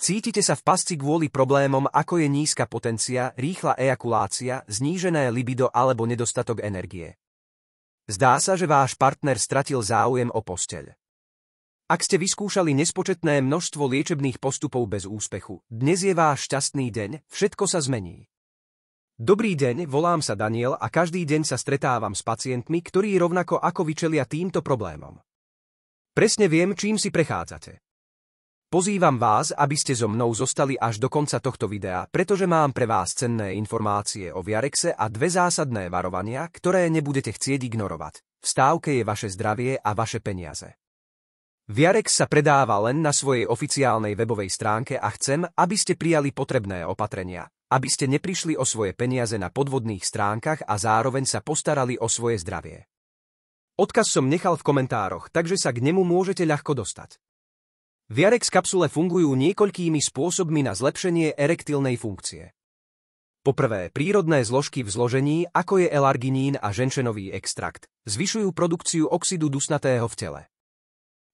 Cítite sa v pasci kvôli problémom, ako je nízka potencia, rýchla ejakulácia, znížené libido alebo nedostatok energie. Zdá sa, že váš partner stratil záujem o posteľ. Ak ste vyskúšali nespočetné množstvo liečebných postupov bez úspechu, dnes je váš šťastný deň, všetko sa zmení. Dobrý deň, volám sa Daniel a každý deň sa stretávam s pacientmi, ktorí rovnako ako vy čelia týmto problémom. Presne viem, čím si prechádzate. Pozývam vás, aby ste so mnou zostali až do konca tohto videa, pretože mám pre vás cenné informácie o Viarexe a dve zásadné varovania, ktoré nebudete chcieť ignorovať. V stávke je vaše zdravie a vaše peniaze. Viarex sa predáva len na svojej oficiálnej webovej stránke a chcem, aby ste prijali potrebné opatrenia, aby ste neprišli o svoje peniaze na podvodných stránkach a zároveň sa postarali o svoje zdravie. Odkaz som nechal v komentároch, takže sa k nemu môžete ľahko dostať. Viarex kapsule fungujú niekoľkými spôsobmi na zlepšenie erektilnej funkcie. Poprvé, prírodné zložky v zložení, ako je L-arginín a ženšenový extrakt, zvyšujú produkciu oxidu dusnatého v tele.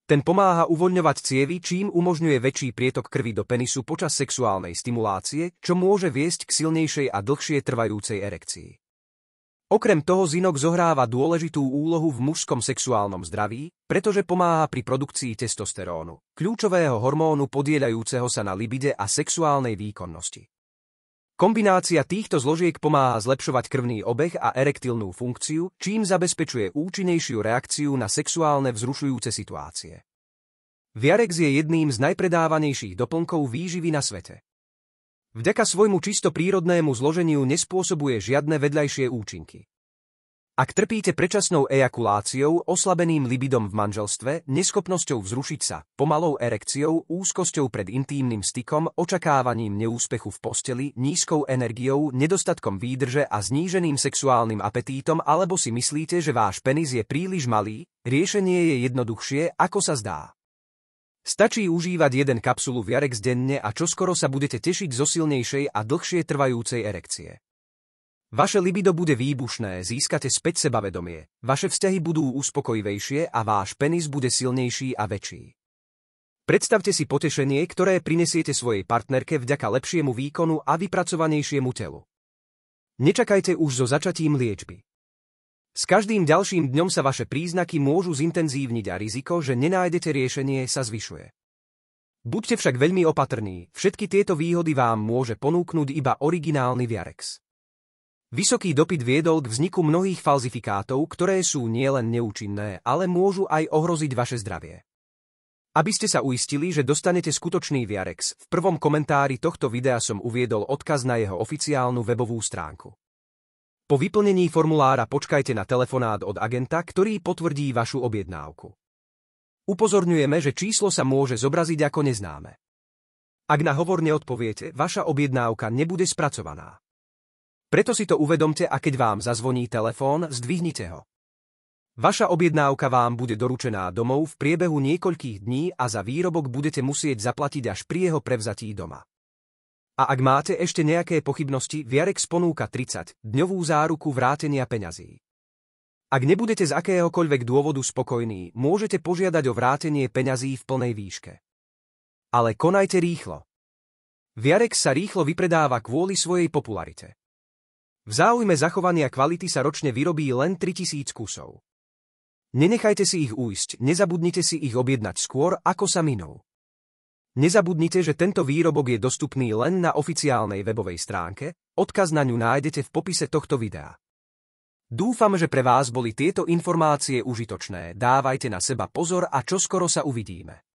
Ten pomáha uvoľňovať cievy, čím umožňuje väčší prietok krvi do penisu počas sexuálnej stimulácie, čo môže viesť k silnejšej a dlhšie trvajúcej erekcii. Okrem toho zinok zohráva dôležitú úlohu v mužskom sexuálnom zdraví, pretože pomáha pri produkcii testosterónu, kľúčového hormónu podieľajúceho sa na libide a sexuálnej výkonnosti. Kombinácia týchto zložiek pomáha zlepšovať krvný obeh a erektilnú funkciu, čím zabezpečuje účinnejšiu reakciu na sexuálne vzrušujúce situácie. Viarex je jedným z najpredávanejších doplnkov výživy na svete. Vďaka svojmu čisto prírodnému zloženiu nespôsobuje žiadne vedľajšie účinky. Ak trpíte predčasnou ejakuláciou, oslabeným libidom v manželstve, neschopnosťou vzrušiť sa, pomalou erekciou, úzkosťou pred intímnym stykom, očakávaním neúspechu v posteli, nízkou energiou, nedostatkom výdrže a zníženým sexuálnym apetítom, alebo si myslíte, že váš penis je príliš malý, riešenie je jednoduchšie, ako sa zdá. Stačí užívať jeden kapsulu Viarex denne a čoskoro sa budete tešiť zo silnejšej a dlhšie trvajúcej erekcie. Vaše libido bude výbušné, získate späť sebavedomie, vaše vzťahy budú uspokojivejšie a váš penis bude silnejší a väčší. Predstavte si potešenie, ktoré prinesiete svojej partnerke vďaka lepšiemu výkonu a vypracovanejšiemu telu. Nečakajte už so začatím liečby. S každým ďalším dňom sa vaše príznaky môžu zintenzívniť a riziko, že nenájdete riešenie, sa zvyšuje. Buďte však veľmi opatrní, všetky tieto výhody vám môže ponúknuť iba originálny Viarex. Vysoký dopyt viedol k vzniku mnohých falzifikátov, ktoré sú nielen neúčinné, ale môžu aj ohroziť vaše zdravie. Aby ste sa uistili, že dostanete skutočný Viarex, v prvom komentári tohto videa som uviedol odkaz na jeho oficiálnu webovú stránku. Po vyplnení formulára počkajte na telefonát od agenta, ktorý potvrdí vašu objednávku. Upozorňujeme, že číslo sa môže zobraziť ako neznáme. Ak na hovor neodpoviete, vaša objednávka nebude spracovaná. Preto si to uvedomte a keď vám zazvoní telefón, zdvihnite ho. Vaša objednávka vám bude doručená domov v priebehu niekoľkých dní a za výrobok budete musieť zaplatiť až pri jeho prevzatí doma. A ak máte ešte nejaké pochybnosti, Viarex ponúka 30-dňovú záruku vrátenia peňazí. Ak nebudete z akéhokoľvek dôvodu spokojní, môžete požiadať o vrátenie peňazí v plnej výške. Ale konajte rýchlo. Viarex sa rýchlo vypredáva kvôli svojej popularite. V záujme zachovania kvality sa ročne vyrobí len 3000 kusov. Nenechajte si ich ujsť, nezabudnite si ich objednať skôr, ako sa minú. Nezabudnite, že tento výrobok je dostupný len na oficiálnej webovej stránke, odkaz na ňu nájdete v popise tohto videa. Dúfam, že pre vás boli tieto informácie užitočné, dávajte na seba pozor a čoskoro sa uvidíme.